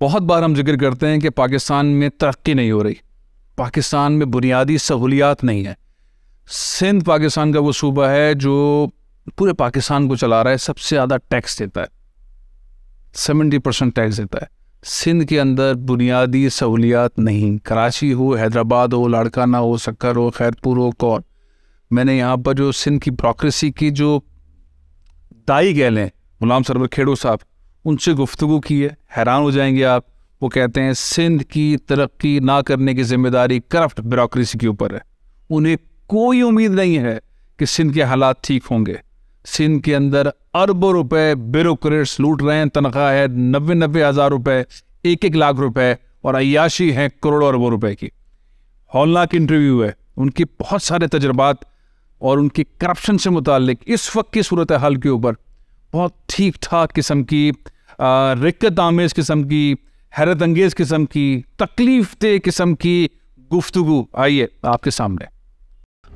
बहुत बार हम जिक्र करते हैं कि पाकिस्तान में तरक्की नहीं हो रही, पाकिस्तान में बुनियादी सहूलियात नहीं है। सिंध पाकिस्तान का वो सूबा है जो पूरे पाकिस्तान को चला रहा है, सबसे ज़्यादा टैक्स देता है, 70% टैक्स देता है। सिंध के अंदर बुनियादी सहूलियात नहीं, कराची हो, हैदराबाद हो, लाड़काना हो, सक्कर हो, खैरपुर हो, कौर। मैंने यहाँ पर जो सिंध की ब्यूरोक्रेसी की जो दाई कह लें, गुलाम सरवर खेड़ो साहब, उनसे गुफ्तगू की है, हैरान हो जाएंगे आप। वो कहते हैं सिंध की तरक्की ना करने की जिम्मेदारी करप्ट ब्यूरोक्रेसी के ऊपर है। उन्हें कोई उम्मीद नहीं है कि सिंध के हालात ठीक होंगे। सिंध के अंदर अरबों रुपए ब्यूरोक्रेट्स लूट रहे हैं, तनख्वाह है 90-90 हज़ार रुपए, 1-1 लाख रुपए, और अय्याशी है करोड़ों अरबों रुपए की। हौलनाक इंटरव्यू है, उनके बहुत सारे तजर्बात और उनके करप्शन से मुतालिक इस वक्त की सूरत हाल के ऊपर बहुत ठीक ठाक किस्म की, रिक्कत आमेज किस्म की, हैरत अंगेज किस्म की, तकलीफ दे किस्म की गुफ्तगू आइए आपके सामने।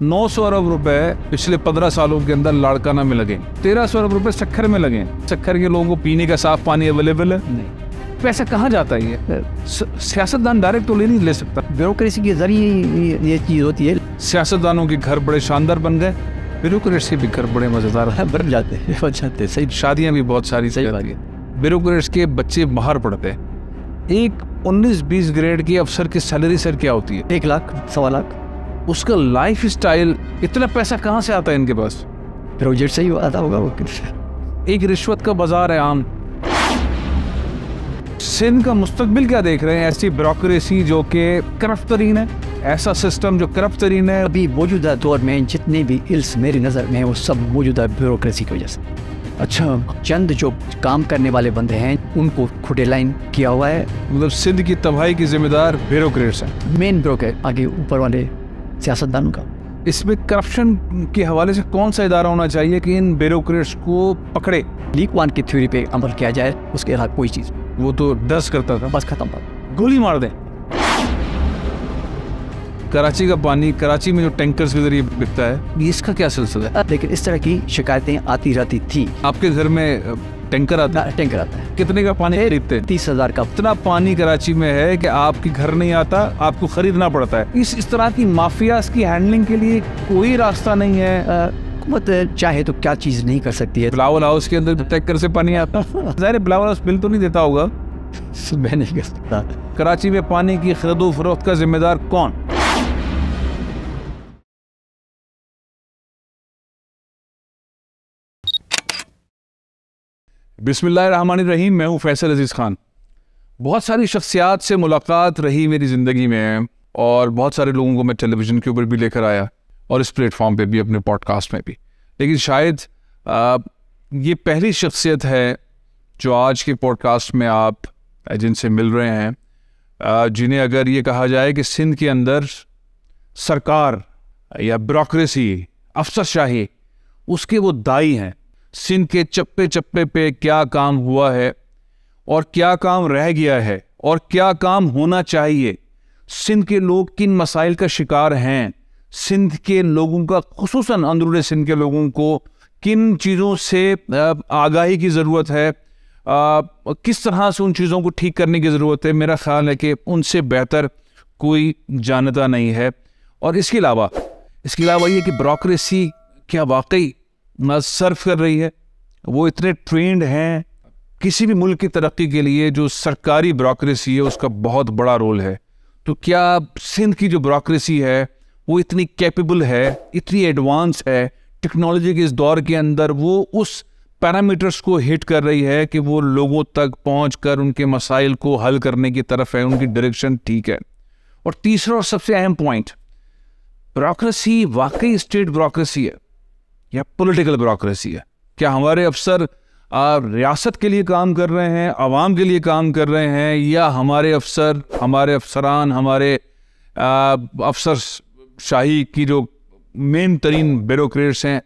900 अरब रुपए पिछले 15 सालों के अंदर लाड़काना में लगे, 1300 अरब रुपए सक्खर में लगे। सक्खर के लोगों को पीने का साफ पानी अवेलेबल है नहीं। पैसा कहाँ जाता है? ये सियासतदान डायरेक्ट तो नहीं ले सकता, ब्यूरोक्रेसी के जरिए ये चीज़ होती है। सियासतदानों के घर बड़े शानदार बन गए, ब्यूरोक्रेट्स के भी घर बड़े मजेदार बन जाते हैं, सही। शादियां भी बहुत सारी सही बात है। ब्यूरोक्रेट्स के बच्चे बाहर पढ़ते हैं। एक 19-20 ग्रेड के अफसर की सैलरी सर क्या होती है? 1 लाख, 1.25 लाख। उसका लाइफ स्टाइल, इतना पैसा कहाँ से आता है इनके पास? प्रोजेक्ट से ही आता होगा वो। एक रिश्वत का बाजार है आम। सिंध का मुस्तकबिल क्या देख रहे हैं? ऐसी ब्यूरोक्रेसी जो कि करप्ट तरीन है, ऐसा सिस्टम जो करप्ट तरीन है। अभी मौजूदा दौर में जितने भी इल्स मेरी नज़र में वो सब मौजूदा ब्यूरोक्रेसी की वजह से। अच्छा, चंद जो काम करने वाले बंदे हैं उनको खुदे लाइन किया हुआ है। मतलब सिंध की तबाही की जिम्मेदार ब्यूरोक्रेट्स हैं, मेन ब्यूरोक्रेट आगे ऊपर वाले सियासतदानों का। इसमें करप्शन के हवाले से कौन सा इदारा होना चाहिए कि इन ब्यूरोक्रेट्स को पकड़े? लीक वन की थ्योरी पे अमल किया जाए, उसके अलावा कोई चीज़। वो तो डस करता था, बस खत्म बात, गोली मार दें। कराची का पानी कराची में जो टैंकर्स के जरिए बिकता है, इसका क्या सिलसिला है? लेकिन इस तरह की शिकायतें आती रहती थी। आपके घर में टैंकर आता है? टैंकर आता है। कितने का पानी खरीदते हैं? 30,000 का। इतना पानी कराची में है कि आपके घर नहीं आता, आपको खरीदना पड़ता है। इस तरह की माफियाज की हैंडलिंग के लिए कोई रास्ता नहीं है। हुकूमत चाहे तो क्या चीज़ नहीं कर सकती है। बिलावल हाउस के अंदर टैंकर से पानी आता है, ज़ाहिर बिलावल हाउस बिल तो नहीं देता होगा। मैं नहीं कर सकता। कराची में पानी की खरीदो फरोख्त का जिम्मेदार कौन? बिस्मिल्लाहिर्रहमानिर्रहीम। मैं हूँ फैसल अजीज़ खान। बहुत सारी शख्सियात से मुलाकात रही मेरी ज़िंदगी में, और बहुत सारे लोगों को मैं टेलीविज़न के ऊपर भी लेकर आया और इस प्लेटफॉर्म पे भी, अपने पॉडकास्ट में भी। लेकिन शायद ये पहली शख्सियत है जो आज के पॉडकास्ट में आप जिनसे मिल रहे हैं, जिन्हें अगर ये कहा जाए कि सिंध के अंदर सरकार या ब्यूरोक्रेसी, अफसरशाही, उसके वो दाई हैं। सिंध के चप्पे चप्पे पे क्या काम हुआ है और क्या काम रह गया है और क्या काम होना चाहिए, सिंध के लोग किन मसाइल का शिकार हैं, सिंध के लोगों का, खुसूसन अंदरूनी सिंध के लोगों को किन चीज़ों से आगाही की ज़रूरत है, किस तरह से उन चीज़ों को ठीक करने की ज़रूरत है, मेरा ख्याल है कि उनसे बेहतर कोई जानता नहीं है। और इसके अलावा ये कि ब्यूरोक्रेसी क्या वाकई ना सर्व कर रही है? वो इतने ट्रेंड हैं। किसी भी मुल्क की तरक्की के लिए जो सरकारी ब्यूरोक्रेसी है उसका बहुत बड़ा रोल है। तो क्या सिंध की जो ब्यूरोक्रेसी है वो इतनी कैपेबल है, इतनी एडवांस है, टेक्नोलॉजी के इस दौर के अंदर वो उस पैरामीटर्स को हिट कर रही है कि वो लोगों तक पहुंचकर उनके मसाइल को हल करने की तरफ है, उनकी डायरेक्शन ठीक है? और तीसरा और सबसे अहम पॉइंट, ब्यूरोक्रेसी वाकई स्टेट ब्यूरोक्रेसी है या पॉलिटिकल ब्यूरोक्रेसी है? क्या हमारे अफसर रियासत के लिए काम कर रहे हैं, आवाम के लिए काम कर रहे हैं, या हमारे अफसर, हमारे अफसरान, हमारे अफसर शाही की जो मेन तरीन ब्यूरोक्रेट्स हैं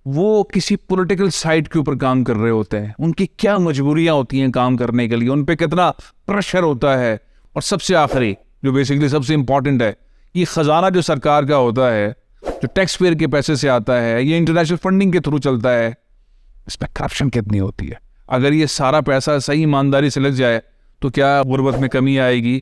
वो किसी पॉलिटिकल साइड के ऊपर काम कर रहे होते हैं? उनकी क्या मजबूरियां होती हैं काम करने के लिए, उन पे कितना प्रेशर होता है? और सबसे आखिरी जो बेसिकली सबसे इम्पॉर्टेंट है, ये ख़जाना जो सरकार का होता है, जो टैक्स पेयर के पैसे से आता है, ये इंटरनेशनल फंडिंग के थ्रू चलता है, इसमें करप्शन कितनी होती है? अगर ये सारा पैसा सही ईमानदारी से लग जाए तो क्या गुर्बत में कमी आएगी,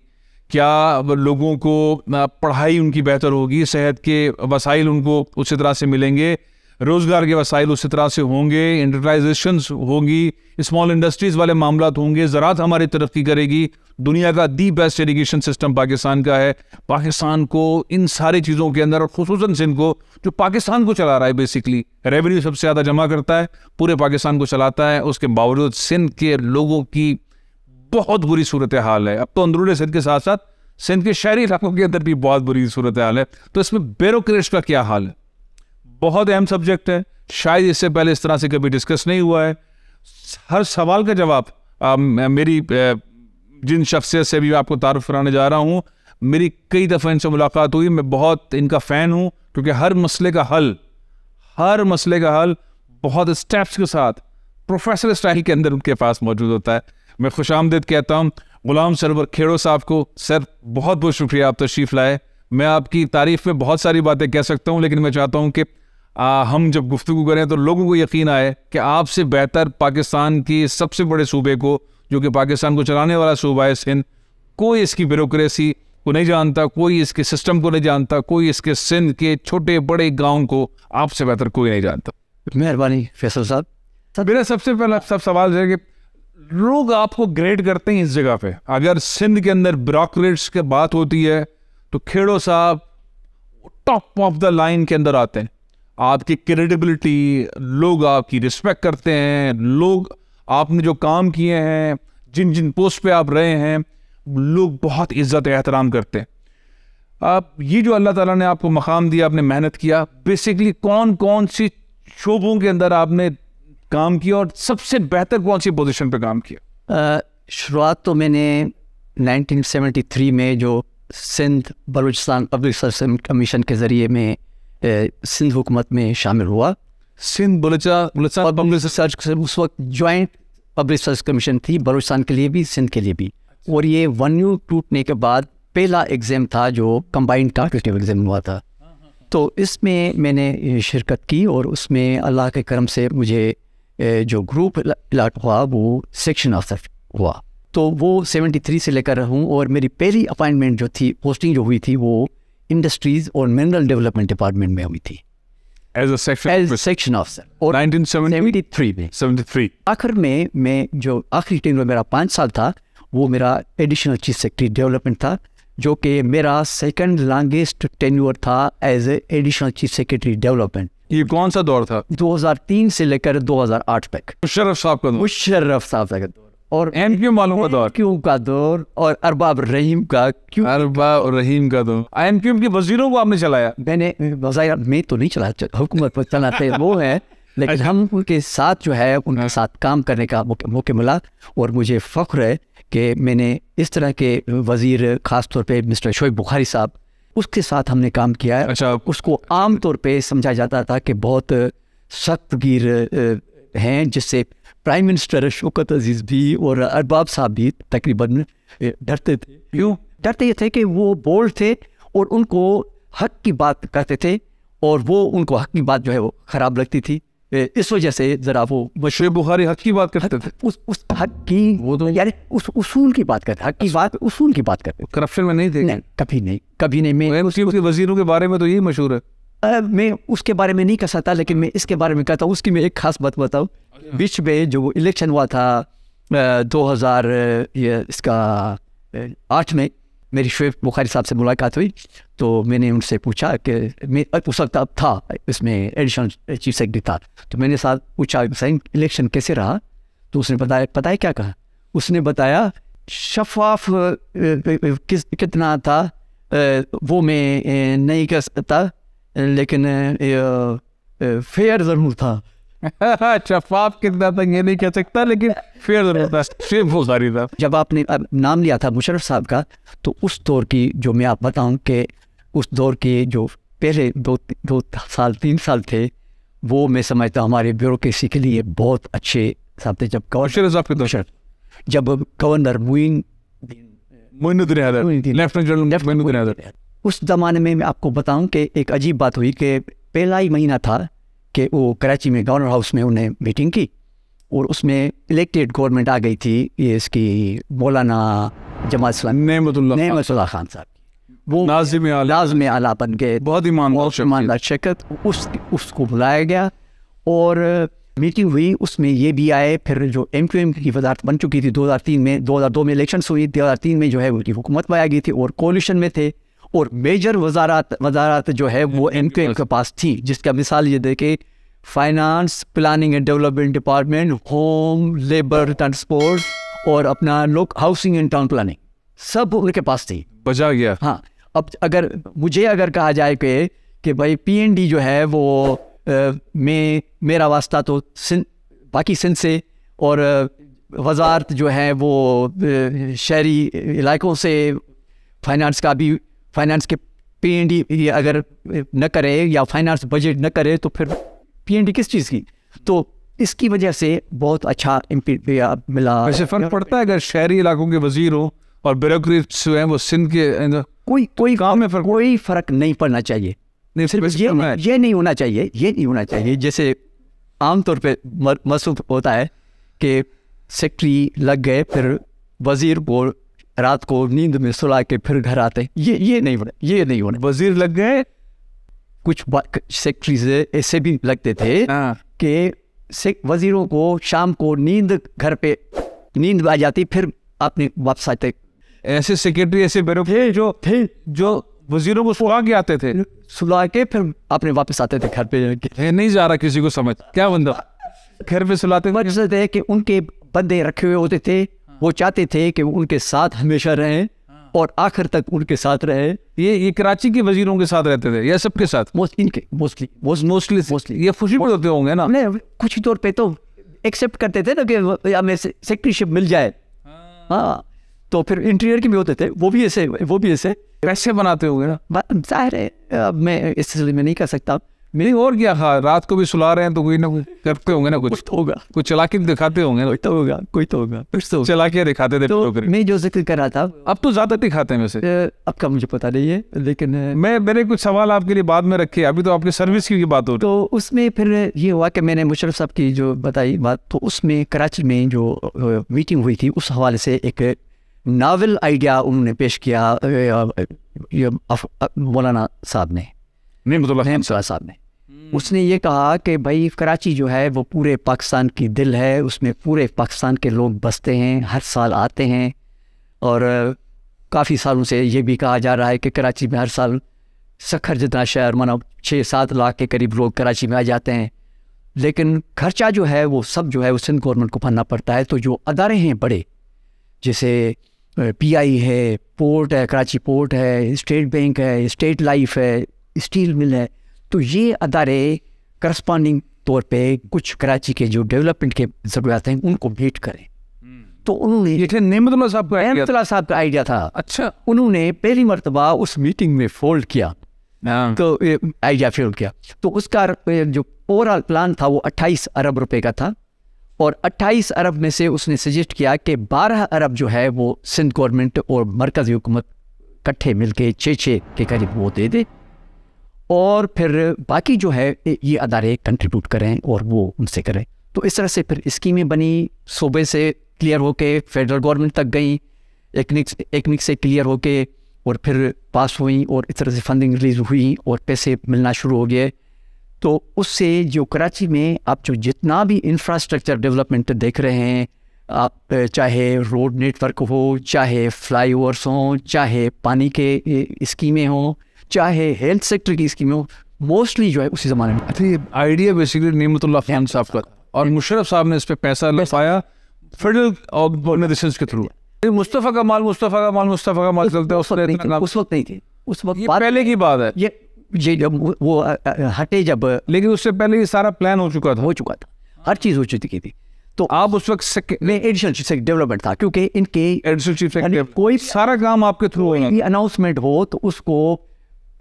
क्या लोगों को पढ़ाई उनकी बेहतर होगी, सेहत के वसाइल उनको उसी तरह से मिलेंगे, रोज़गार के वसाइल उसी तरह से होंगे, इंडस्ट्रियलाइजेशंस होगी, स्मॉल इंडस्ट्रीज़ वाले मामला होंगे, ज़राअत हमारी तरक्की करेगी। दुनिया का the best irrigation system Pakistan का है। पाकिस्तान को इन सारी चीज़ों के अंदर, और खुसूसन सिंध को, जो पाकिस्तान को चला रहा है, बेसिकली रेवेन्यू सबसे ज़्यादा जमा करता है, पूरे पाकिस्तान को चलाता है, उसके बावजूद सिंध के लोगों की बहुत बुरी सूरत हाल है। अब तो अंदरूनी सिंध के साथ साथ सिंध के शहरी इलाकों के अंदर भी बहुत बुरी सूरत हाल है। तो इसमें ब्यूरोक्रेट्स का क्या हाल है? बहुत अहम सब्जेक्ट है, शायद इससे पहले इस तरह से कभी डिस्कस नहीं हुआ है। हर सवाल का जवाब मेरी जिन शख्सियत से भी आपको तारुफ कराने जा रहा हूँ, मेरी कई दफ़ा इनसे मुलाकात हुई, मैं बहुत इनका फ़ैन हूँ, क्योंकि हर मसले का हल बहुत स्टेप्स के साथ प्रोफेशनल स्टाइल के अंदर उनके पास मौजूद होता है। मैं खुशामदीद कहता हूँ गुलाम सरवर खेड़ो साहब को। सर, बहुत बहुत शुक्रिया, आप तशरीफ़ लाए। मैं आपकी तारीफ़ में बहुत सारी बातें कह सकता हूँ, लेकिन मैं चाहता हूँ कि हम जब गुफ्तगू करें तो लोगों को यकीन आए कि आपसे बेहतर पाकिस्तान की सबसे बड़े सूबे को, जो कि पाकिस्तान को चलाने वाला सूबा है सिंध, कोई इसकी ब्यूरोक्रेसी को नहीं जानता, कोई इसके सिस्टम को नहीं जानता, कोई इसके सिंध के छोटे बड़े गाँव को आपसे बेहतर कोई नहीं जानता। मेहरबानी फैसल साहब। मेरा सबसे पहला सवाल है कि लोग आपको ग्रेड करते हैं इस जगह पे। अगर सिंध के अंदर ब्यूरोक्रेट्स की बात होती है तो खेड़ो साहब टॉप ऑफ द लाइन के अंदर आते हैं। आपकी क्रेडिबिलिटी, लोग आपकी रिस्पेक्ट करते हैं, लोग आपने जो काम किए हैं, जिन जिन पोस्ट पे आप रहे हैं, लोग बहुत इज्जत एहतराम करते हैं। आप ये जो अल्लाह ताला ने आपको मकाम दिया, आपने मेहनत किया, बेसिकली कौन कौन सी शोबों के अंदर आपने काम किया और सबसे बेहतर कौन सी पोजीशन पे काम किया? शुरुआत तो मैंने 1973 में जो Sindh Balochistan public service commission के ज़रिए में सिंध हुकूमत में शामिल हुआ। सिंध बलूचिस्तान पब्लिक सर्विस उस वक्त जॉइंट पब्लिक सर्विस कमीशन थी, बलूचिस्तान के लिए भी, सिंध के लिए भी। और ये वन्यू टूटने के बाद पहला एग्ज़ाम था जो कंबाइंड टारगेटिव एग्ज़ाम हुआ था। तो इसमें मैंने शिरकत की और उसमें अल्लाह के करम से मुझे जो ग्रुप अलॉट हुआ वो सेक्शन ऑफिसर हुआ। तो वो 73 से लेकर हूँ, और मेरी पहली अपॉइंटमेंट जो थी, पोस्टिंग जो हुई थी, वो इंडस्ट्रीज़ और मिनरल डेवलपमेंट डिपार्टमेंट में हुई थी एज अ सेक्शन ऑफिसर। और 1973 में 73 आखिर में मैं जो आखिरी टेन्योर मेरा 5 साल था, वो मेरा एडिशनल चीफ सेक्रेटरी डेवलपमेंट था, जो कि मेरा सेकंड लॉन्गेस्ट टेन्योर था as a additional chief secretary development. ये कौन सा दौर था? 2003 से लेकर 2008 तक। मुशर्रफ साहब का दौर। मुशर्रफ साहब का दौर और एमक्यूएम वालों का दौर। एमक्यूएम का दौर और अरबाब रहीम का दौर। एमक्यूएम के वजीरों को आपने चलाया? मैंने वज़ाइर में तो नहीं चलाया, हुकूमत पर चलाते वो है, लेकिन हम उनके साथ जो है उनके साथ काम करने का मौका मिला। और मुझे फ़ख्र है कि मैंने इस तरह के वज़ीर, ख़ास तौर पे मिस्टर शोएब बुखारी साहब, उसके साथ हमने काम किया है। अच्छा। उसको आम तौर पे समझा जाता था कि बहुत सख्त गिर हैं, जिससे प्राइम मिनिस्टर शौकत अजीज़ भी और अरबाब साहब भी तकरीबन डरते थे। क्यों डरते? ये थे कि वो बोल्ड थे और उनको हक की बात करते थे, और वो उनको हक की बात जो है वो ख़राब लगती थी। इस वजह से ज़रा वो शोएब बुखारी हक की बात करते थे। उस हक की, वो तो यार उस उसूल की बात करते, हक की बात, उसूल की बात करते। करप्शन में नहीं थे? नहीं, कभी नहीं। मैं उसके वजीरों के बारे में तो यही मशहूर है। मैं उसके बारे में नहीं कह सकता, लेकिन मैं इसके बारे में कहता हूँ। उसकी मैं एक खास बात बताऊँ। बीच में जो इलेक्शन हुआ था 2008 में, मेरी शोएब बुखारी साहब से मुलाकात हुई, तो मैंने उनसे पूछा कि मैं उस वक्त अब था इसमें एडिशनल चीफ सेक्रेटरी था, तो मैंने साथ पूछा इलेक्शन कैसे रहा? तो उसने पता है क्या कहा? उसने बताया शफाफ कितना था वो मैं नहीं कह सकता, लेकिन फेयर ज़रूर था। शफाफ कितना था ये नहीं कह सकता, लेकिन फेयर ज़रूर था। शोएब बुखारी था। जब आपने नाम लिया था मुशर्रफ साहब का, तो उस दौर की जो मैं आप बताऊं कि उस दौर के जो पहले 2-3 साल थे, वो मैं समझता हमारे ब्यूरोक्रेसी के लिए बहुत अच्छे साहब थे। जब गवर्नर मोइनुद्दीन, उस ज़माने में मैं आपको बताऊं कि एक अजीब बात हुई कि पहला ही महीना था कि वो कराची में गवर्नर हाउस में उन्हें मीटिंग की, और उसमें इलेक्टेड गवर्नमेंट आ गई थी ये इसकी मौलाना जमात नेमतुल्लाह खान साहब, वो नाज़िम आला बन गए, बहुत ईमानदार शख्स। उसको बुलाया गया और मीटिंग हुई, उसमें ये भी आए। फिर जो MQM की वजारत बन चुकी थी 2003 में, 2002 में इलेक्शंस हुई, 2003 में जो है उनकी हुकूमत में आ गई थी और कोलिशन में थे, और मेजर वजारत जो है वो MQM के पास थी, जिसका मिसाल ये देखे finance, planning and development department, home, labour, transport और अपना हाउसिंग एंड टाउन प्लानिंग, सब उनके पास थी। बचा गया। हाँ, अब अगर कहा जाए कि भाई PND जो है वो मेरा वास्ता तो बाकी सिंध से, और वजारत जो है वो शहरी इलाकों से, फाइनेंस के PND अगर न करे या फाइनेंस बजट न करे तो फिर PND किस चीज़ की? तो इसकी वजह से बहुत अच्छा मिला। वैसे फर्क पड़ता है अगर शहरी इलाकों के वजीर हो और ब्यूरोक्रेट्स हैं वो सिंध के, कोई काम में कोई फर्क नहीं पड़ना चाहिए। ये नहीं होना चाहिए। जैसे आमतौर पे महसूस होता है कि सेक्रेटरी लग गए, फिर वजीर को रात को नींद में सुला के फिर घर आते, ये नहीं होना। वजीर लग गए, कुछ सेक्रेटरी ऐसे भी लगते थे कि वजीरों को शाम को घर पे नींद आ जाती, फिर अपने वापस आते। ऐसे सेक्रेटरी ऐसे ब्यूरोक्रेट जो वजीरों को सुला के फिर अपने वापस आते थे घर पे। नहीं जा रहा किसी को समझ, क्या बंदा घर पे सुलाते थे कि उनके बंदे रखे हुए होते थे, वो चाहते थे कि उनके साथ हमेशा रहें और आखिर तक उनके साथ रहे। ये कराची के वजीरों के साथ रहते थे या सबके साथ? मोस्टली ये खुशी में होते होंगे ना? नहीं, कुछ ही तौर पे तो एक्सेप्ट करते थे ना कि हमें सेक्रेटरीशिप मिल जाए। हाँ, तो फिर इंटीरियर के भी होते थे, वो भी ऐसे पैसे बनाते होंगे ना? जाहिर है, मैं इस सिलसिले में नहीं कर सकता। मेरी और क्या, हाँ, रात को भी सुला रहे हैं तो कोई ना कोई करते होंगे ना, कुछ तो होगा, कुछ चलाकी दिखाते होंगे, कोई तो होगा चलाकी दिखाते थे। तो मैं जो जिक्र कर रहा था, अब तो ज्यादा दिखाते हैं वैसे, अब का मुझे पता नहीं है, लेकिन मेरे कुछ सवाल आपके लिए बाद में रखे, अभी तो आपकी सर्विस की बात हो। तो उसमें फिर ये हुआ कि मैंने मुशर्रफ साहब की जो बताई बात, तो उसमें कराची में जो मीटिंग हुई थी उस हवाले से एक नावल आइडिया उन्होंने पेश किया मौलाना साहब ने, नेमतुल्लाह साहब ने। उसने ये कहा कि भाई कराची जो है वो पूरे पाकिस्तान की दिल है, उसमें पूरे पाकिस्तान के लोग बसते हैं, हर साल आते हैं, और काफ़ी सालों से ये भी कहा जा रहा है कि कराची में हर साल सखर जितना शहर, मानो 6-7 लाख के करीब लोग कराची में आ जाते हैं, लेकिन खर्चा जो है वो सब जो है वो सिंध गवर्नमेंट को भरना पड़ता है। तो जो अदारे हैं बड़े, जैसे PI है, पोर्ट है, कराची पोर्ट है, स्टेट बैंक है, स्टेट लाइफ है, स्टील मिल है, तो ये अदारे करस्पॉन्डिंग तौर पे कुछ कराची के जो डेवलपमेंट के ज़रूरत हैं उनको मीट करें। तो उन्होंने नेमतुल्लाह साहब का आइडिया था। अच्छा, उन्होंने पहली मरतबा उस मीटिंग में फोल्ड किया, तो आइडिया फोल्ड किया। तो उसका जो ओवरऑल प्लान था वो 28 अरब रुपए का था, और 28 अरब में से उसने सजेस्ट किया कि 12 अरब जो है वो सिंध गवर्नमेंट और मरकज़ी हुकूमत इकट्ठे मिलके 6 के करीब वो दे दे, और फिर बाकी जो है ये अदारे कंट्रीब्यूट करें और वो उनसे करें। तो इस तरह से फिर स्कीमें बनी, सूबे से क्लियर होके फेडरल गवर्नमेंट तक गई, एक्निक से क्लियर होके और फिर पास हुई, और इस तरह से फंडिंग रिलीज हुई और पैसे मिलना शुरू हो गए। तो उससे जो कराची में आप जो जितना भी इंफ्रास्ट्रक्चर डेवलपमेंट देख रहे हैं, आप चाहे रोड नेटवर्क हो, चाहे फ्लाईओवर्स हों, चाहे पानी के स्कीमें हों, चाहे हेल्थ सेक्टर की स्कीमें हो, मोस्टली जो है उसी ज़माने में। अच्छा, ये आइडिया बेसिकली नेमतुल्लाह खान साहब का, और मुशर्रफ साहब ने इस पर पैसा लगाया फेडरल ऑर्गेनाइजेशंस के थ्रू। मुस्तफ़ा का माल चलता है, उस वक्त नहीं थे, उस वक्त पहले की बात है ये जब वो हटे, जब, लेकिन उससे पहले ये सारा प्लान हो चुका था, हर चीज़ हो चुकी थी। तो आप उस वक्त में एडिशनल चीफ डेवलपमेंट था, क्योंकि इनके एडिशनल चीफ कोई सारा काम आपके थ्रू अनाउंसमेंट हो तो उसको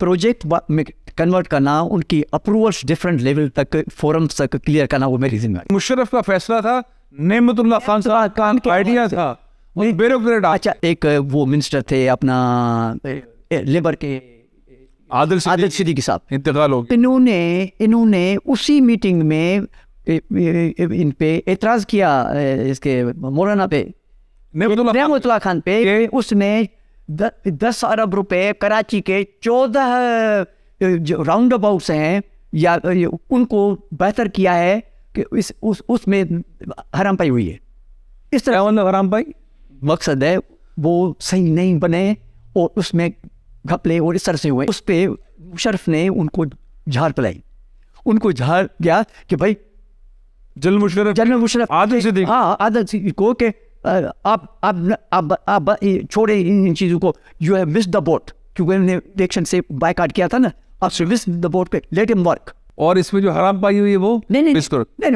प्रोजेक्ट में कन्वर्ट करना, उनकी अप्रूवल्स डिफरेंट लेवल तक, फोरम्स तक क्लियर करना, वो मेरी जिम्मेदारी। मुशर्रफ का फैसला था, नेमतुल्लाह खान साहब का आइडिया था, ब्यूरोक्रेट। अच्छा, एक वो मिनिस्टर थे अपना लेबर के, आदिल सिद्दीकी साहब, इंतकाल हो गया। इन्होंने उसी मीटिंग में इन पे एतराज़ किया इसके मौलाना पे, नेमतुल्लाह खान पे। उसने 10 अरब रुपए कराची के 14 राउंड अबाउट्स हैं या उनको बेहतर किया है कि उसमें हराम पाई हुई है। इस तरह मतलब हराम पाई मकसद है वो सही नहीं बने और उसमें घपले और इस तरह से हुए। उस पर मुशर्रफ ने उनको झाड़ पिलाई, उनको झाड़ गया कि भाई जनरल मुशर्रफ आदत से देख, हाँ आदत से को कि आप छोड़े इन चीज़ों को, you have missed the boat, क्योंकि उन्होंने इलेक्शन से बायकॉट किया था ना, आप मिस्ड द बोट पे, लेट हिम वर्क। और इसमें जो हराम पाई हुई है वो नहीं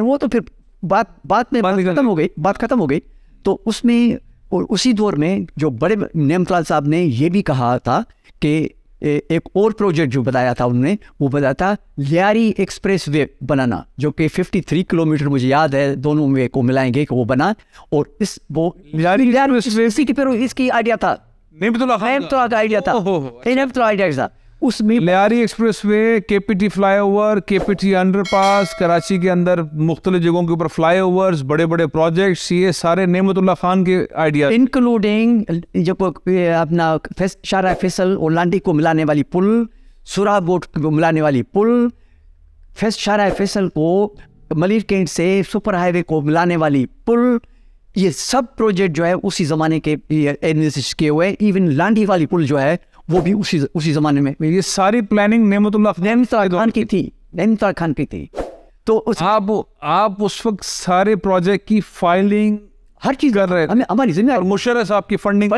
वो तो फिर बात खत्म हो गई। तो उसमें और उसी दौर में जो बड़े नेमतुल्लाह साहब ने ये भी कहा था कि एक और प्रोजेक्ट जो बताया था उन्होंने, वो बताया था लियारी एक्सप्रेस वे बनाना, जो कि 53 किलोमीटर मुझे याद है दोनों वे को मिलाएंगे कि वो बना। और इस वो लियारी एक्सप्रेस की फिर इसकी आइडिया था, नेमतुल्लाह का आइडिया था, नेमतुल्लाह आइडिया था उसमें। Lyari expressway, KPT flyover, KPT underpass, Karachi के अंदर मुख्तलिफ जगहों के ऊपर फ्लाईओवर्स, बड़े बड़े प्रोजेक्ट्स, ये सारे नेमतुल्लाह खान के आइडिया, इंक्लूडिंग जो अपना शारा फैसल और लांडी को मिलाने वाली पुल, सुरा बोट को मिलाने वाली पुल, शारा फैसल को मलिर कैंट से सुपर हाईवे को मिलाने वाली पुल, ये सब प्रोजेक्ट जो है उसी ज़माने के एडमिनिस्ट्रेशन किए हुए। इवन लांडी वाली पुल जो है वो भी उसी ज़माने में। ये सारी प्लानिंग नेमतुल्लाह खान की थी, नेमतुल्लाह खान की थी। तो आप उस वक्त सारे प्रोजेक्ट की फाइलिंग हर चीज़ कर रहे हैं, हमारी जिम्मेदारी। मुशर्रफ साहब की फंडिंग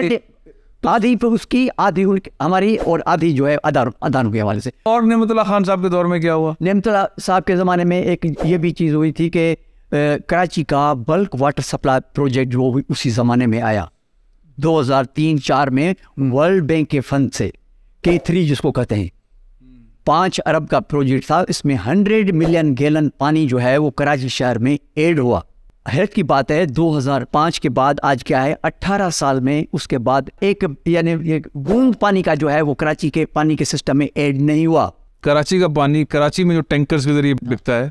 आधी उसकी, आधी हमारी, और आधी जो है अदानों के हवाले से। और नेमतुल्लाह खान साहब के दौर में क्या हुआ? नेमतुल्लाह साहब के ज़माने में एक ये भी चीज़ हुई थी कि कराची का बल्क वाटर सप्लाई प्रोजेक्ट जो भी उसी ज़माने में आया 2003-04 में वर्ल्ड बैंक के फंड से, K3 जिसको कहते हैं, 5 अरब का प्रोजेक्ट था। इसमें 100 मिलियन गैलन पानी जो है वो कराची शहर में ऐड हुआ। हैरत की बात है 2005 के बाद आज क्या है 18 साल में, उसके बाद एक बूंद पानी का जो है वो कराची के पानी के सिस्टम में ऐड नहीं हुआ। कराची का पानी कराची में जो टैंकर्स के जरिए बिकता है,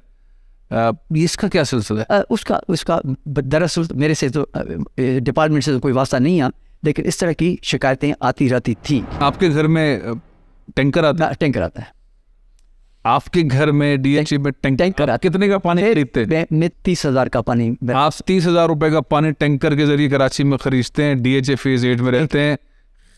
इसका क्या सिलसिला है? उसका दरअसल मेरे से तो डिपार्टमेंट से तो कोई वास्ता नहीं है, लेकिन इस तरह की शिकायतें आती रहती थी। आपके घर में टैंकर आता है? आपके घर में डीएचए में टैंकर कितने का पानी खरीदते हैं? मैं 30,000 का पानी। आप 30,000 रुपए का पानी टैंकर के जरिए कराची में खरीदते हैं। डीएचए फेज 8 में रहते हैं,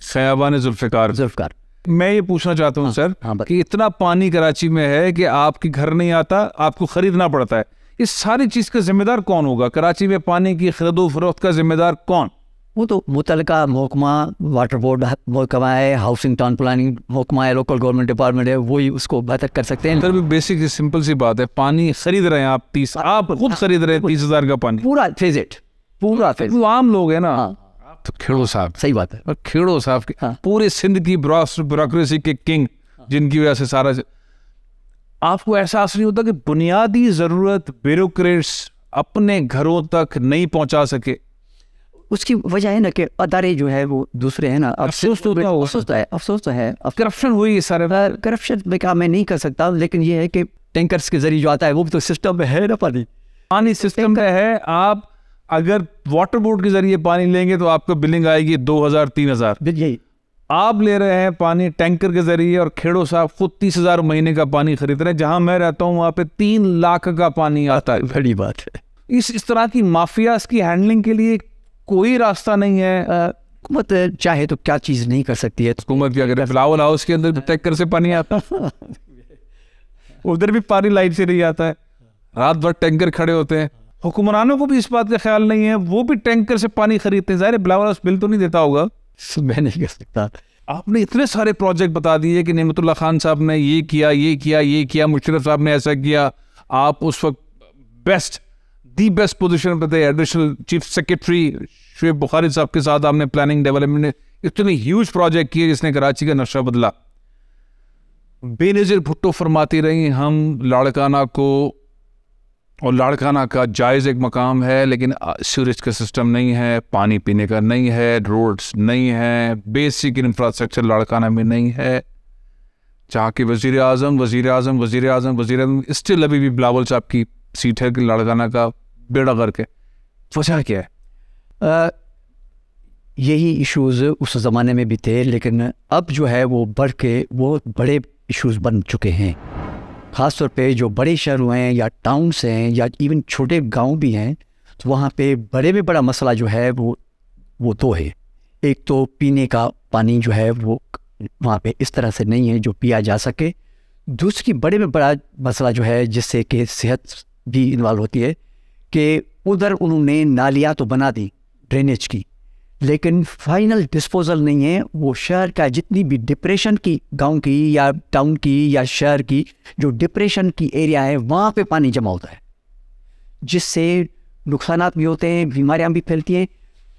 खयाबान जुल्फिकार। मैं ये पूछना चाहता हूँ सर कि इतना पानी कराची में है कि आपके घर नहीं आता, आपको खरीदना पड़ता है। इस सारी चीज का जिम्मेदार कौन होगा? कराची में पानी की खरीदो फरोख्त का जिम्मेदार कौन? वो तो मुतलका महकमा, वाटर बोर्ड महकमा है, हाउसिंग टाउन प्लानिंग महकमा है, लोकल गवर्नमेंट डिपार्टमेंट है, वही उसको बेहतर कर सकते हैं। सर बेसिक सिंपल सी बात है, पानी खरीद रहे हैं आप खुद खरीद रहे हैं 30,000 का पानी, पूरा फेज आम लोग है ना। तो खेड़ो साहब, सही बात है, खेड़ो साहब के पूरे सिंध की ब्यूरोक्रेसी के किंग, जिनकी वजह से सारा, आपको एहसास नहीं होता कि बुनियादी जरूरत ब्यूरोक्रेट्स अपने घरों तक नहीं पहुंचा सके? उसकी वजह है ना कि अदारे जो है वो दूसरे हैं ना। अफसोस तो है। करप्शन हुई सारे। करप्शन में क्या मैं नहीं कर सकता, लेकिन ये है कि टैंकर्स के जरिए जो आता है वो भी तो सिस्टम में है ना, पानी सिस्टम में है। आप अगर वाटर बोर्ड के जरिए पानी लेंगे तो आपको बिलिंग आएगी 2,000-3,000। यही आप ले रहे हैं पानी टैंकर के जरिए, और खेड़ो साहब खुद 30,000 महीने का पानी खरीद रहे हैं। जहां मैं रहता हूं वहां पे 3 लाख का पानी आता है। बड़ी बात है। इस तरह की माफियाज की हैंडलिंग के लिए कोई रास्ता नहीं है। हुकूमत चाहे तो क्या चीज नहीं कर सकती है। हुकूमत क्या करे? फ्लावर हाउस के अंदर टैंकर से पानी आता उधर भी पानी लाइट से नहीं आता है, रात भर टैंकर खड़े होते हैं। हुक्मरानों को भी इस बात का ख्याल नहीं है, वो भी टैंकर से पानी खरीदते हैं। ज़ाहिर है फ्लावर हाउस बिल तो नहीं देता होगा। मैं नहीं कर सकता। आपने इतने सारे प्रोजेक्ट बता दिए कि नेमतुल्लाह खान साहब ने ये किया, मुशर्रफ साहब ने ऐसा किया। आप उस वक्त दी बेस्ट पोजीशन पे थे, additional chief secretary Shoaib Bukhari साहब के साथ आपने प्लानिंग डेवलपमेंट में इतने ह्यूज प्रोजेक्ट किए जिसने कराची का नक्शा बदला। बेनज़ीर भुट्टो फरमाती रही हम लाड़काना को, और लाड़काना का जायज़ एक मकाम है, लेकिन सीवरेज का सिस्टम नहीं है, पानी पीने का नहीं है, रोड्स नहीं है, बेसिक इंफ्रास्ट्रक्चर लाड़काना में नहीं है। जहाँ के वज़ीर आज़म स्टिल अभी भी बिलावल साहब की सीट है कि लाड़काना का बेड़ा करके, वजह क्या है? यही इश्यूज़ उस ज़माने में भी थे, लेकिन अब जो है वो बढ़ के वो बड़े इश्यूज़ बन चुके हैं। ख़ास तौर पे जो बड़े शहर हैं या टाउन्स हैं या इवन छोटे गांव भी हैं, तो वहाँ पे बड़े में बड़ा मसला जो है वो तो है। एक तो पीने का पानी जो है वो वहाँ पे इस तरह से नहीं है जो पिया जा सके। दूसरी बड़े में बड़ा मसला जो है जिससे कि सेहत भी इन्वॉल्व होती है कि उधर उन्होंने नालियाँ तो बना दी ड्रेनेज की, लेकिन फाइनल डिस्पोजल नहीं है। वो शहर का जितनी भी डिप्रेशन की, गांव की या टाउन की या शहर की जो डिप्रेशन की एरिया है, वहाँ पे पानी जमा होता है, जिससे नुकसानात भी होते हैं, बीमारियाँ भी फैलती हैं।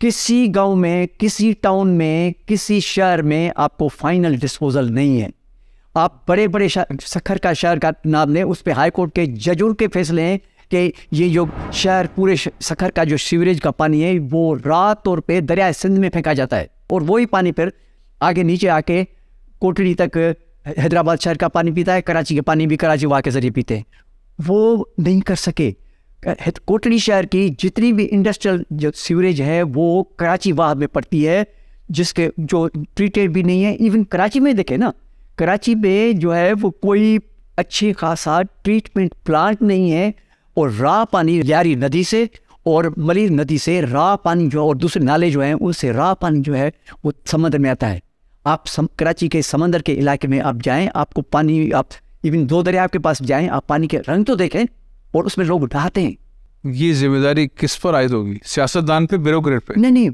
किसी गांव में, किसी टाउन में, किसी शहर में आपको फाइनल डिस्पोजल नहीं है। आप बड़े बड़े सखर का शहर का नाम लें, उस पर हाई कोर्ट के जजों के फैसले हैं कि ये जो शहर पूरे सखर का जो सीवरेज का पानी है वो रात तौर पे दरिया सिंध में फेंका जाता है, और वही पानी फिर आगे नीचे आके कोटड़ी तक हैदराबाद शहर का पानी पीता है, कराची के पानी भी कराची वाह के ज़रिए पीते हैं। वो नहीं कर सके। कोटड़ी शहर की जितनी भी इंडस्ट्रियल जो सीवरेज है वो कराची वाह में पड़ती है, जिसके जो ट्रीटेड भी नहीं है। इवन कराची में देखें ना, कराची में जो है वो कोई अच्छी खासा ट्रीटमेंट प्लांट नहीं है, और राह पानी यारी नदी से और मलिर नदी से राह पानी जो, और दूसरे नाले जो हैं उनसे राह पानी जो है वो समंदर में आता है। आप कराची के समंदर के इलाके में आप जाएं, आपको पानी, आप इवन दो दरिया के पास जाएं, आप पानी के रंग तो देखें, और उसमें लोग नहाते हैं। ये जिम्मेदारी किस पर आयद होगी? सियासतदान पे, ब्यूरोक्रेट पे? नहीं,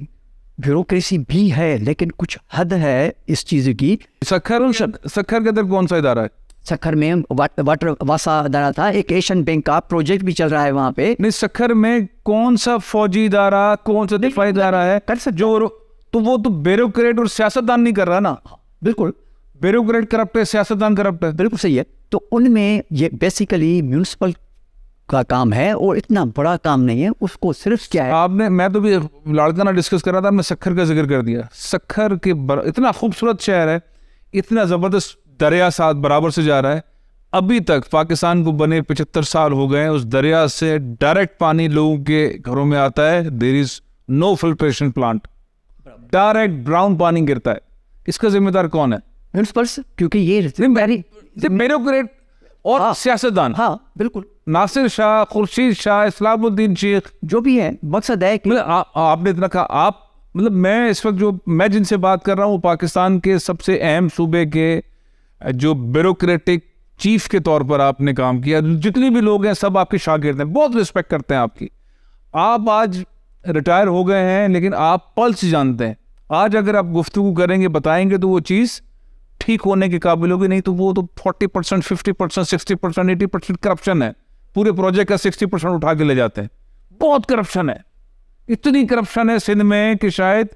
ब्यूरोक्रेसी भी है, लेकिन कुछ हद है इस चीज़ की। सखर के अंदर कौन सा इदारा है? सखर में वाटर वासा इदारा था, एक एशियन बैंक का प्रोजेक्ट भी चल रहा है वहाँ पे। नहीं, सखर में कौन सा फौजी इदारा, कौन सा दिफाई इदारा है? कर सकते जो तो वो तो ब्यूरोक्रेट और सियासतदान नहीं कर रहा ना। बिल्कुल, ब्यूरोक्रेट करप्ट है, सियासतदान करप्ट है। बिल्कुल सही है। तो उनमें ये बेसिकली म्यूनिसिपल का काम है, और इतना बड़ा काम नहीं है। उसको सिर्फ क्या है, आपने, मैं तो भी लाड़काना डिस्कस कर रहा था, मैं सखर का जिक्र कर दिया। सखर के इतना खूबसूरत शहर है, इतना ज़बरदस्त दरिया साथ बराबर से जा रहा है। अभी तक पाकिस्तान को बने 75 साल हो गए हैं, उस दरिया से डायरेक्ट पानी लोगों के घरों में आता है। There is no filtration plant, direct brown पानी गिरता है। इसका जिम्मेदार कौन है? म्यूनिसिपल्स, क्योंकि ये ब्यूरोक्रेट और सियासतदान। हाँ बिल्कुल, नासिर शाह, खुर्शीद शाह, इस्लामुद्दीन शेख, जो भी है, मकसद है कि आपने इतना कहा। आप मतलब मैं इस वक्त जो मैं जिनसे बात कर रहा हूँ, पाकिस्तान के सबसे अहम सूबे के जो ब्यूरोक्रेटिक चीफ के तौर पर आपने काम किया। जितने भी लोग हैं सब आपके शागिर्द हैं, बहुत रिस्पेक्ट करते हैं आपकी। आप आज रिटायर हो गए हैं, लेकिन आप पल्स जानते हैं। आज अगर आप गुफ्तगू करेंगे, बताएंगे, तो वो चीज़ ठीक होने के काबिल होगी। नहीं तो वो तो 40%, 50%, 60%, 80% करप्शन है। पूरे प्रोजेक्ट का 60% उठा के ले जाते हैं। बहुत करप्शन है, इतनी करप्शन है सिंध में कि शायद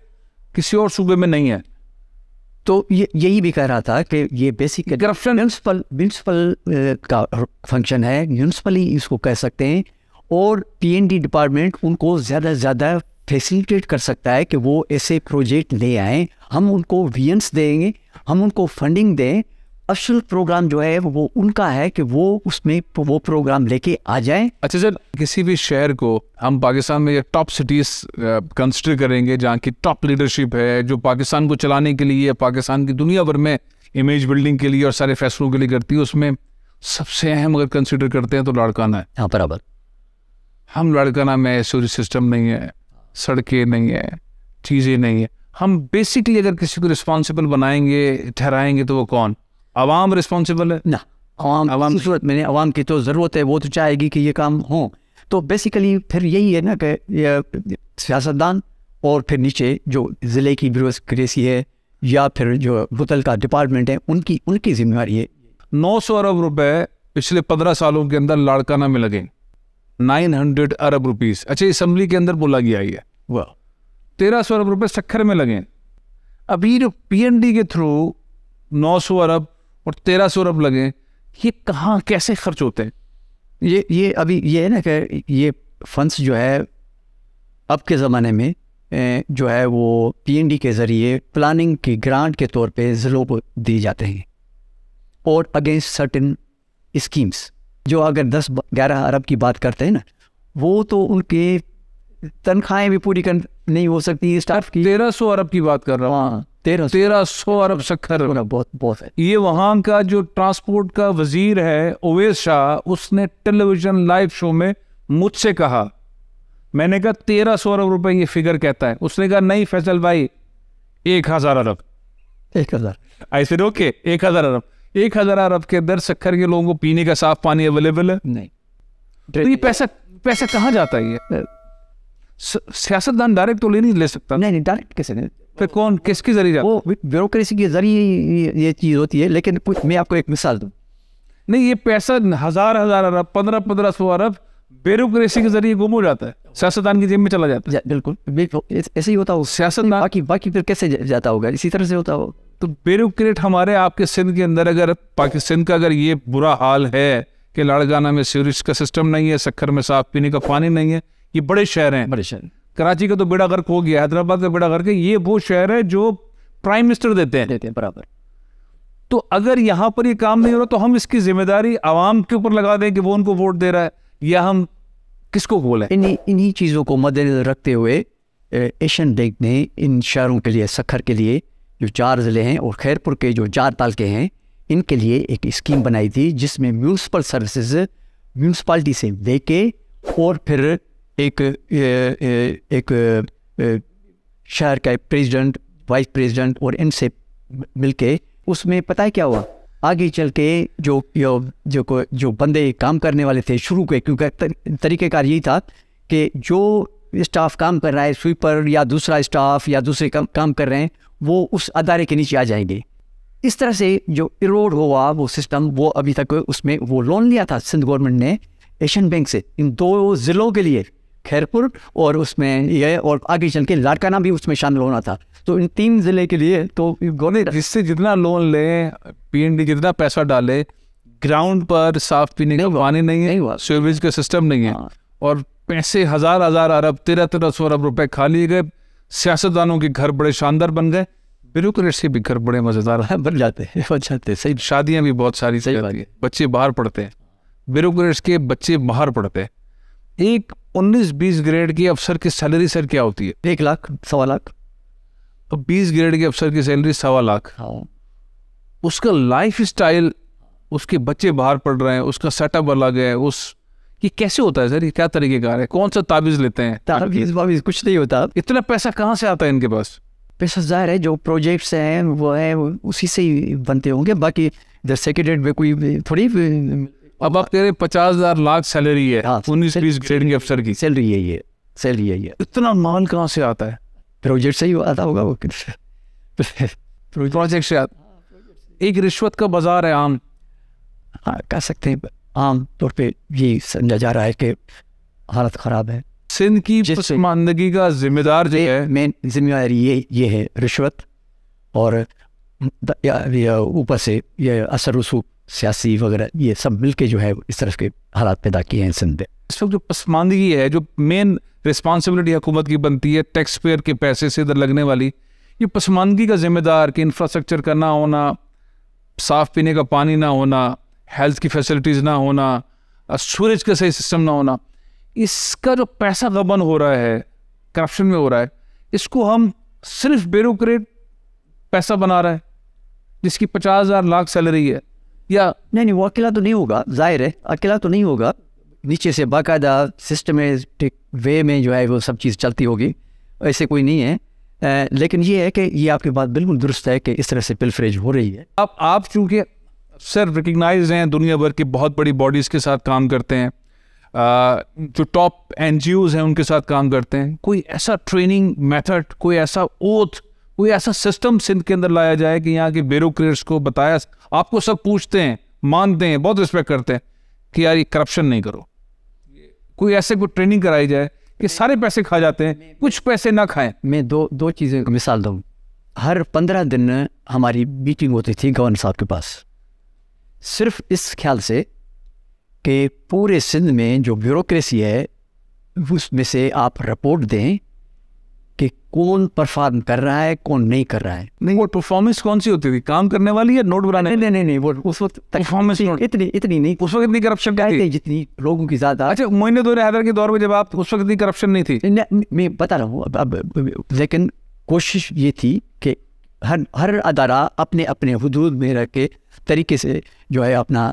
किसी और सूबे में नहीं है। तो यही भी कह रहा था कि ये बेसिक करप्शन म्यूनिसिपल का फंक्शन है, म्यूनिसिपली इसको कह सकते हैं। और पीएनडी डिपार्टमेंट उनको ज़्यादा से ज़्यादा फैसिलिटेट कर सकता है कि वो ऐसे प्रोजेक्ट ले आएँ। हम उनको वीएंस देंगे, हम उनको फंडिंग दें। असल प्रोग्राम जो है वो उनका है कि वो उसमें वो प्रोग्राम लेके आ जाएं। अच्छा सर, किसी भी शहर को हम पाकिस्तान में टॉप सिटीज़ कंसिडर करेंगे जहाँ की टॉप लीडरशिप है, जो पाकिस्तान को चलाने के लिए, पाकिस्तान की दुनिया भर में इमेज बिल्डिंग के लिए और सारे फैसलों के लिए करती है, उसमें सबसे अहम अगर कंसिडर करते हैं तो लाड़काना है। हाँ बराबर। हम लाड़काना में सूर्य सिस्टम नहीं है, सड़कें नहीं है, चीज़ें नहीं है। हम बेसिकली अगर किसी को रिस्पॉन्सिबल बनाएंगे, ठहराएंगे, तो वो कौन? आवाम रिस्पॉन्सिबल है ना। आवाम की सूरत में आवाम की तो ज़रूरत है, वो तो चाहेगी कि ये काम हो। तो बेसिकली फिर यही है ना कि ये सियासतदान और फिर नीचे जो ज़िले की ब्यूरोक्रेसी है या फिर जो मुतलका डिपार्टमेंट है, उनकी जिम्मेवारी है। 900 अरब रुपए पिछले 15 सालों के अंदर लाड़काना में लगे, 900 अरब रुपीज़। अच्छा, असम्बली के अंदर बोला गया है वह 1300 अरब रुपए सखर में लगे। अभी जो पीएनडी के थ्रू 900 अरब और 1300 अरब लगे, ये कहाँ कैसे खर्च होते हैं? ये अभी ये है ना कि ये फंड्स जो है अब के ज़माने में जो है वो पीएनडी के ज़रिए प्लानिंग की ग्रांट के तौर पे ज़िलों को दिए जाते हैं, और अगेंस्ट सर्टेन स्कीम्स। जो अगर 10-11 अरब की बात करते हैं ना, वो तो उनके तनख्वाहें भी पूरी कर नहीं हो सकती स्टाफ की। 1300 अरब की बात कर रहा हूँ। हाँ, 1300 अरब शक्कर, बहुत है। ये वहाँ का जो ट्रांसपोर्ट का वजीर है ओवैस शाह, उसने टेलीविजन लाइव शो में मुझसे कहा, मैंने कहा 1300 अरब रुपए ये फिगर कहता है। उसने कहा नहीं फैसल भाई 1000 अरब। 1000 ऐसे ओके 1000 अरब। 1000 अरब के अंदर शक्कर के लोगों को पीने का साफ पानी अवेलेबल है नहीं। तो ये पैसा कहाँ जाता है? ये सियासतदान डायरेक्ट तो ले नहीं ले सकता। नहीं डायरेक्ट कैसे नहीं, फिर कौन किसके जरिए जाता? वो ब्यूरोक्रेसी के जरिए ये चीज़ होती है। लेकिन मैं आपको एक मिसाल दूँ, नहीं ये पैसा 1000 अरब 1500 अरब ब्यूरोक्रेसी के जरिए गुम हो जाता है, सियासतदान की जेब में चला जाता है। बिल्कुल ऐसे ही होता हो। सियासतदान बाकी फिर कैसे जाता होगा? इसी तरह से होता हो। तो ब्यूरोक्रेट हमारे आपके सिंध के अंदर, अगर पाकिस्तान का अगर ये बुरा हाल है कि लाड़काना में सीवरेज का सिस्टम नहीं है, सक्खर में साफ पीने का पानी नहीं है, ये बड़े शहर हैं, बड़े शहर, कराची का तो बेड़ा गर्क हो गया, हैदराबाद का बेड़ा गर्क है, ये वो शहर है जो प्राइम मिनिस्टर देते हैं बराबर। तो अगर यहाँ पर ये काम नहीं हो रहा तो हम इसकी जिम्मेदारी आवाम के ऊपर लगा दें कि वो उनको वोट दे रहा है, या हम किसको बोले? इन्हीं चीज़ों को मद्देनजर रखते हुए एशियन बैंक ने इन शहरों के लिए, सक्खर के लिए जो 4 ज़िले हैं और खैरपुर के जो 4 तालके हैं, इनके लिए एक स्कीम बनाई थी जिसमें म्यूनसिपल सर्विसेज म्यूनसिपालिटी से लेके और फिर एक शहर का प्रेसिडेंट, वाइस प्रेसिडेंट और इनसे मिलके, उसमें पता है क्या हुआ? आगे चल के जो बंदे काम करने वाले थे शुरू के, क्योंकि तरीक़ेकार यही था कि जो स्टाफ काम कर रहा है, स्वीपर या दूसरा स्टाफ या दूसरे काम कर रहे हैं, वो उस अदारे के नीचे आ जाएंगे। इस तरह से जो इरोड हुआ वो सिस्टम, वो अभी तक उसमें वो लोन लिया था सिंध गवर्नमेंट ने एशियन बैंक से इन 2 ज़िलों के लिए, खैरपुर और उसमें ये, और आगे चल के लाड़काना भी उसमें शामिल होना था। तो इन 3 ज़िले के लिए तो जिससे जितना लोन ले, पीएनडी जितना पैसा डाले, ग्राउंड पर साफ पीने का पानी नहीं है, सीवरेज का सिस्टम नहीं है, और पैसे 1000 अरब 1300 अरब रुपए खा लिए गए। सियासतदानों के घर बड़े शानदार बन गए, ब्यूरोक्रेट्स के भी घर बड़े मजेदार बन जाते सही। शादियां भी बहुत सारी सही जाती है, बच्चे बाहर पढ़ते हैं, ब्यूरोक्रेट्स के बच्चे बाहर पढ़ते हैं। एक 19-20 ग्रेड के अफसर की सैलरी सर क्या होती है? 1 लाख 1.25 लाख। तो 20 ग्रेड के अफसर की सैलरी 1.25 लाख। उसका लाइफ स्टाइल, उसके बच्चे बाहर पढ़ रहे हैं, उसका सेटअप अलग है। ये कैसे होता है सर? ये क्या तरीके का है? कौन सा ताबीज लेते हैं? ताबीज कुछ नहीं होता। इतना पैसा कहाँ से आता है इनके पास? पैसा ज़ाहिर है जो प्रोजेक्ट्स हैं वो है उसी से ही बनते होंगे, बाकी इधर सेक्रेटरीट में कोई थोड़ी। अब आप कह रहे 50,000 लाख सैलरी है 19-20 ग्रेड के अफसर की सैलरी है ये। इतना माल कहाँ से आता है? प्रोजेक्ट से ही आता होगा वो। प्रोजेक्ट से आता। एक रिश्वत का बाजार है आम। हाँ, कह सकते हैं आम तौर पे ये समझा जा रहा है कि हालत ख़राब है। सिंध की पसमानदगी का जिम्मेदार जो है, मेन जिम्मेदारी ये है रिश्वत, और ऊपर से ये असर रसूख सियासी वगैरह, ये सब मिलके जो है इस तरह के हालात पैदा किए हैं सिंध में। इस वक्त जो पसमानदगी है, जो मेन रिस्पॉन्सिबिलिटी हुकूमत की बनती है टैक्स पेयर के पैसे से इधर लगने वाली, ये पसमानदगी का जिम्मेदार कि इंफ्रास्ट्रक्चर का ना होना, साफ पीने का पानी ना होना, हेल्थ की फैसिलिटीज़ ना होना, सूरज का सही सिस्टम ना होना, इसका जो पैसा गबन हो रहा है, करप्शन में हो रहा है, इसको हम सिर्फ ब्यूरोक्रेट पैसा बना रहा है जिसकी 50,000 लाख सैलरी है। या नहीं, वो अकेला तो नहीं होगा, जाहिर है अकेला तो नहीं होगा। नीचे से बाकायदा सिस्टमेटिक वे में जो है वो सब चीज़ चलती होगी, ऐसे कोई नहीं है। लेकिन ये है कि ये आपकी बात बिल्कुल दुरुस्त है कि इस तरह से पिलफरेज हो रही है। अब आप चूँकि सर रिकग्नाइज हैं, दुनिया भर की बहुत बड़ी बॉडीज़ के साथ काम करते हैं, जो टॉप NGOs हैं उनके साथ काम करते हैं, कोई ऐसा ट्रेनिंग मेथड, कोई ऐसा ओथ, कोई ऐसा सिस्टम सिंध के अंदर लाया जाए कि यहाँ के ब्यूरोक्रेट्स को बताया, आपको सब पूछते हैं, मानते हैं, बहुत रिस्पेक्ट करते हैं कि यार ये करप्शन नहीं करो, कोई ऐसे कोई ट्रेनिंग कराई जाए कि सारे पैसे खा जाते हैं, कुछ पैसे ना खाएं। मैं दो चीज़ें मिसाल दूँ। हर 15 दिन हमारी मीटिंग होती थी गवर्नर साहब के पास, सिर्फ इस ख्याल से कि पूरे सिंध में जो ब्यूरोक्रेसी है उसमें से आप रिपोर्ट दें कि कौन परफॉर्म कर रहा है कौन नहीं कर रहा है। नहीं, वो परफॉर्मेंस कौन सी होती थी, काम करने वाली या नोट बनाने? नहीं, वो उस वक्त परफॉर्मेंस इतनी नहीं, उस वक्त इतनी करप्शन थी जितनी लोगों की ज्यादा। अच्छा, मोइन दौरे हैदर के दौर में जब आप, उस वक्त इतनी करप्शन नहीं थी? मैं बता रहा हूँ अब, लेकिन कोशिश ये थी कि हर अदारा अपने अपने हुदूद में रह के तरीके से जो है अपना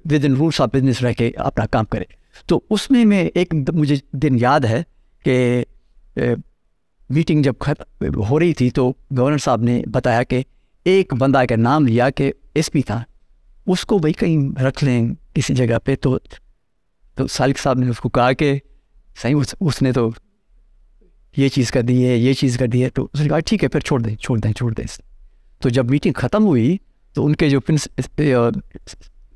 with in rules of business रह के अपना काम करे। तो उसमें मैं एक मुझे दिन याद है कि मीटिंग जब हो रही थी तो गवर्नर साहब ने बताया कि एक बंदा का नाम लिया कि एसपी था, उसको भाई कहीं रख लें किसी जगह पे। तो सालिक साहब ने उसको कहा कि सही उसने तो ये चीज़ कर दी है, ये चीज़ कर दी है। तो उसने कहा ठीक है फिर छोड़ दें। तो जब मीटिंग ख़त्म हुई तो उनके जो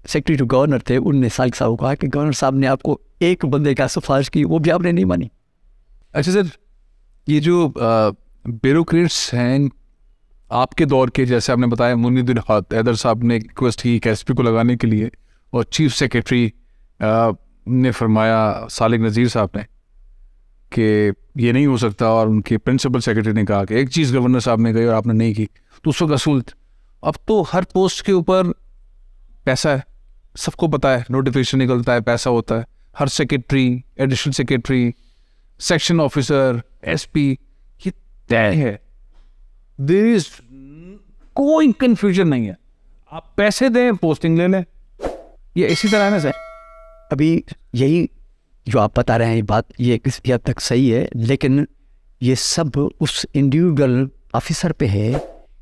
सेक्रेटरी टू गवर्नर थे उनने सालिक साहब को कहा कि गवर्नर साहब ने आपको एक बंदे का सिफारिश की, वो भी आपने नहीं मानी। अच्छा सर, ये जो ब्यूरोक्रेट्स हैं आपके दौर के, जैसे आपने बताया मुनीदुल हैदर साहब ने रिक्वेस्ट की एसपी को लगाने के लिए, और चीफ सेक्रेटरी ने फरमाया सालिक नज़ीर साहब ने कि ये नहीं हो सकता, और उनके प्रिंसिपल सेक्रेटरी ने कहा कि एक चीज़ गवर्नर साहब ने कही और आपने नहीं की, तो उस वक्त असूल। अब तो हर पोस्ट के ऊपर पैसा है, सबको पता है, नोटिफिकेशन निकलता है, पैसा होता है। हर secretary, additional secretary, section officer, SP, ये तय है। देयर इज कोई कंफ्यूजन नहीं है, आप पैसे दें पोस्टिंग ले लें। ये इसी तरह है ना सर? अभी यही जो आप बता रहे हैं ये बात, ये किसी हद तक सही है, लेकिन ये सब उस इंडिविजुअल ऑफिसर पे है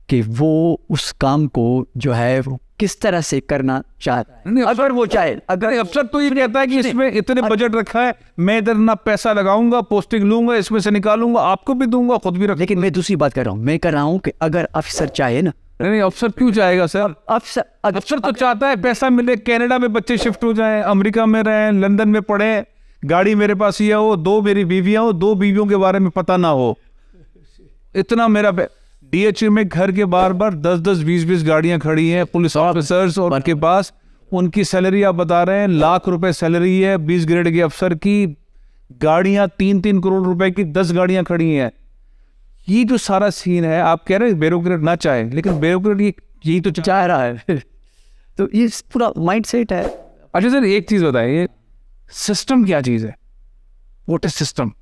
कि वो उस काम को जो है वो किस तरह से करना चाहता है। अगर वो चाहे, अगर अफसर तो ये कहता है कि इसमें इतने बजट रखा है, मैं इधर ना पैसा लगाऊंगा, पोस्टिंग लूंगा, इसमें से निकालूंगा, आपको भी दूंगा, खुद भी रख। लेकिन मैं दूसरी बात कर रहा हूँ, मैं कर रहा हूँ कि अगर अफसर चाहे ना। नहीं, अफसर क्यों चाहेगा सर? अफसर तो चाहता है पैसा मिले, कनाडा में बच्चे शिफ्ट हो जाएं, अमेरिका में रहें, लंदन में पढ़ें, गाड़ी मेरे पास ये हो, 2 मेरी बीवियां हो, 2 बीवियों के बारे में पता ना हो। इतना मेरा डीएचयू में घर के बार 10-10, 20-20 गाड़ियां खड़ी हैं, पुलिस ऑफिसर्स, और उनके पास उनकी सैलरी आप बता रहे हैं लाख रुपए सैलरी है 20 ग्रेड के अफसर की। गाड़ियां 3-3 करोड़ रुपए की 10 गाड़ियां खड़ी हैं। ये जो सारा सीन है, आप कह रहे हैं ब्यूरोक्रेट ना चाहे, लेकिन ब्यूरोक्रेट यही तो चाह रहा है। तो ये पूरा माइंड सेट है। अच्छा सर, एक चीज बताइए, सिस्टम क्या चीज है? What is system?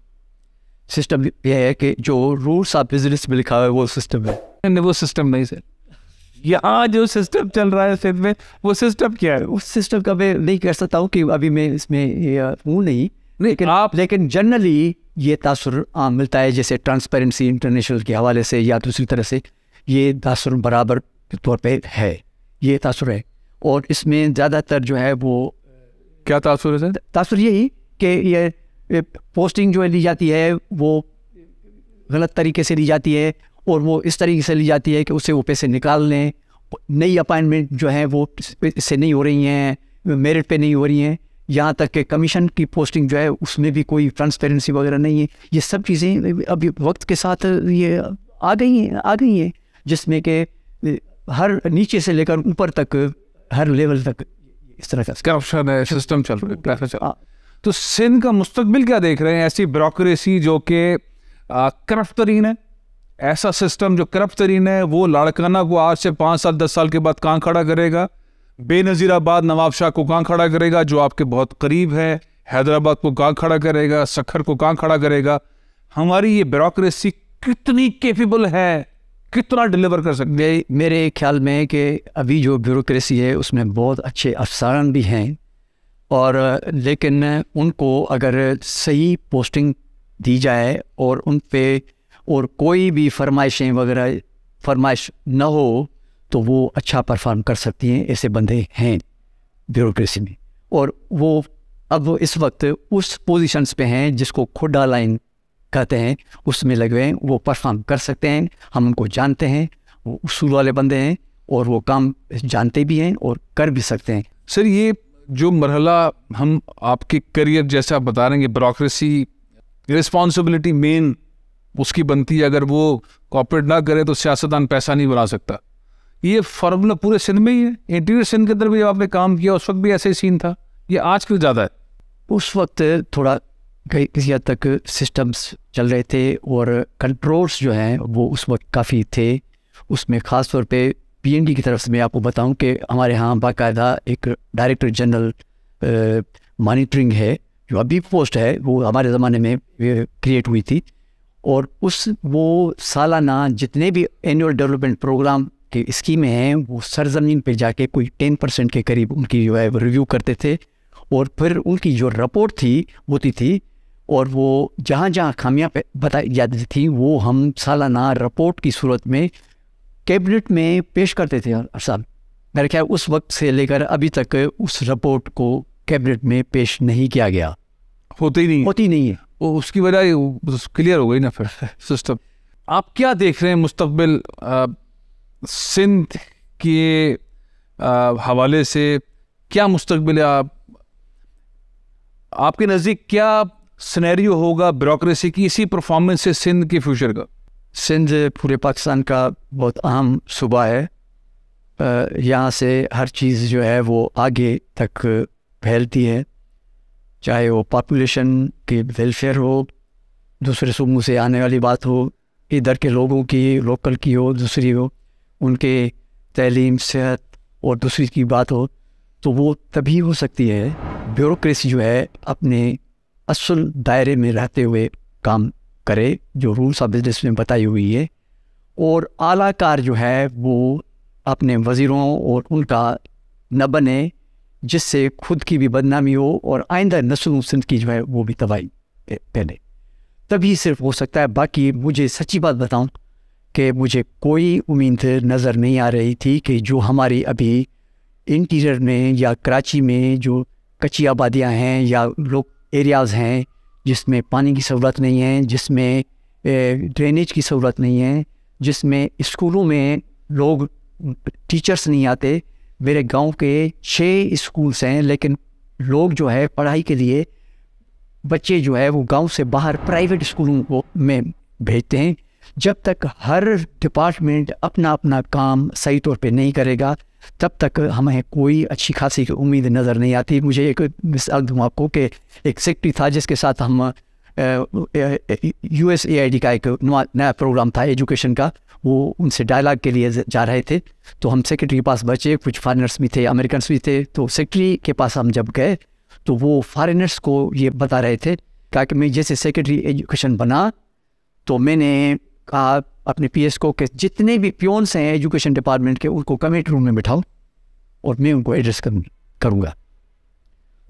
सिस्टम यह है कि जो रूल्स ऑफ बिजनेस में लिखा हुआ है वो सिस्टम है। नहीं, वो सिस्टम नहीं सर। यहाँ जो सिस्टम चल रहा है सिर्फ में, वो सिस्टम क्या है? उस सिस्टम का मैं नहीं कह सकता हूँ कि अभी मैं इसमें हूँ नहीं, लेकिन जनरली ये तासुर आम मिलता है, जैसे ट्रांसपेरेंसी इंटरनेशनल के हवाले से या दूसरी तरह से ये तासुर बराबर के तौर पे है, ये तासुर है। और इसमें ज़्यादातर जो है वो क्या तासुर है सर? तासुर यही कि ये पोस्टिंग जो ली जाती है वो गलत तरीके से ली जाती है, और वो इस तरीके से ली जाती है कि उससे वो पैसे निकाल लें। नई अपॉइंटमेंट जो है वो इससे नहीं हो रही हैं, मेरिट पे नहीं हो रही हैं, यहाँ तक कि कमीशन की पोस्टिंग जो है उसमें भी कोई ट्रांसपेरेंसी वगैरह नहीं है। ये सब चीज़ें अभी वक्त के साथ ये आ गई हैं जिसमें कि हर नीचे से लेकर ऊपर तक हर लेवल तक इस तरह का करप्शन है, सिस्टम चल रहा है। तो सिंध का मुस्तकबिल क्या देख रहे हैं? ऐसी ब्यूरोक्रेसी जो कि करप्ट तरीन है, ऐसा सिस्टम जो करप्ट तरीन है, वो लाड़काना को आज से 5 साल 10 साल के बाद कहाँ खड़ा करेगा? बेनज़ीराबाद नवाब शाह को कहाँ खड़ा करेगा जो आपके बहुत करीब है? हैदराबाद को कहाँ खड़ा करेगा? सखर को कहाँ खड़ा करेगा? हमारी ये ब्यूरोक्रेसी कितनी कैपेबल है, कितना डिलीवर कर सकते हैं? मेरे ख्याल में कि अभी जो ब्यूरोक्रेसी है उसमें बहुत अच्छे अफसरान भी हैं, और लेकिन उनको अगर सही पोस्टिंग दी जाए और उन पे और कोई भी फरमाइश न हो तो वो अच्छा परफॉर्म कर सकती हैं। ऐसे बंदे हैं ब्यूरोक्रेसी में, और वो अब इस वक्त उस पोजीशंस पे हैं जिसको खुदा लाइन कहते हैं, उसमें लगे हुए हैं, वो परफॉर्म कर सकते हैं। हम उनको जानते हैं, वो उसूल वाले बंदे हैं और वो काम जानते भी हैं और कर भी सकते हैं। सर, ये जो मरहला हम आपके करियर जैसे आप बता रहे हैं, ब्यूरोक्रेसी रिस्पॉन्सिबिलिटी मेन उसकी बनती है, अगर वो कॉपरेट ना करे तो सियासतदान पैसा नहीं बना सकता। ये फार्मूला पूरे सिंध में ही है। इंटीरियर सिंध के अंदर भी आपने काम किया, उस वक्त भी ऐसे ही सीन था, ये आजकल ज़्यादा है? उस वक्त थोड़ा किसी हद तक सिस्टम्स चल रहे थे और कंट्रोल्स जो हैं वो उस वक्त काफ़ी थे। उसमें ख़ास तौर पे पीएनडी की तरफ से मैं आपको बताऊं कि हमारे यहाँ बाकायदा एक डायरेक्टर जनरल मॉनिटरिंग है, जो अभी पोस्ट है वो हमारे ज़माने में क्रिएट हुई थी, और वो सालाना जितने भी एनुअल डेवलपमेंट प्रोग्राम की स्कीमें हैं वो सरजमीन पे जाके कोई 10% के करीब उनकी जो है रिव्यू करते थे, और फिर उनकी जो रिपोर्ट थी होती थी, और वो जहाँ जहाँ खामियां बताई जाती थी वो हम सालाना रिपोर्ट की सूरत में कैबिनेट में पेश करते थे। साहब मेरे ख्याल उस वक्त से लेकर अभी तक उस रिपोर्ट को कैबिनेट में पेश नहीं किया गया, होती नहीं है। वो उसकी वजह क्लियर हो गई ना फिर सिस्टम। आप क्या देख रहे हैं मुस्तकबिल सिंध के हवाले से, क्या मुस्तकबिल है आपके नज़दीक, क्या सिनेरियो होगा ब्यूरोक्रेसी की इसी परफॉर्मेंस से सिंध के फ्यूचर का? सिंध पूरे पाकिस्तान का बहुत अहम सूबा है। यहाँ से हर चीज़ जो है वो आगे तक फैलती है, चाहे वो पॉपुलेशन की वेलफेयर हो, दूसरे सूबों से आने वाली बात हो, इधर के लोगों की लोकल की हो, दूसरी हो, उनके तालीम सेहत और दूसरी की बात हो, तो वो तभी हो सकती है ब्यूरोक्रेसी जो है अपने असल दायरे में रहते हुए काम करे, जो रूल्स ऑफ बिजनेस में बताई हुई है, और आलाकार जो है वो अपने वज़ीरों और उनका न बने जिससे खुद की भी बदनामी हो और आइंदा नस्ल सिंध की जो है वो भी तबाही पहले, तभी सिर्फ हो सकता है। बाकी मुझे सच्ची बात बताऊं कि मुझे कोई उम्मीद नज़र नहीं आ रही थी कि जो हमारी अभी इंटीरियर में या कराची में जो कच्ची आबादियां हैं या लोग एरियाज़ हैं जिसमें पानी की सहूलत नहीं है, जिसमें ड्रेनेज की सहूलत नहीं है, जिसमें स्कूलों में लोग टीचर्स नहीं आते। मेरे गांव के 6 स्कूल्स हैं, लेकिन लोग जो है पढ़ाई के लिए बच्चे जो है वो गांव से बाहर प्राइवेट स्कूलों में भेजते हैं। जब तक हर डिपार्टमेंट अपना अपना काम सही तौर पे नहीं करेगा तब तक हमें कोई अच्छी खासी उम्मीद नज़र नहीं आती। मुझे एक मिसाल दूँ आपको कि एक सेक्रेटरी था जिसके साथ हम USAID का एक नया प्रोग्राम था एजुकेशन का, वो उनसे डायलॉग के लिए जा रहे थे, तो हम सेक्रेटरी के पास बचे, कुछ फॉरेनर्स भी थे, अमेरिकन्स भी थे। तो सेक्रेटरी के पास हम जब गए तो वो फॉरेनर्स को ये बता रहे थे, कहा कि मैं जैसे सेक्रेटरी एजुकेशन बना तो मैंने कहा अपने PS को कि जितने भी पियोन्स हैं एजुकेशन डिपार्टमेंट के उनको कमेटी रूम में बिठाओ और मैं उनको एड्रेस करूँगा।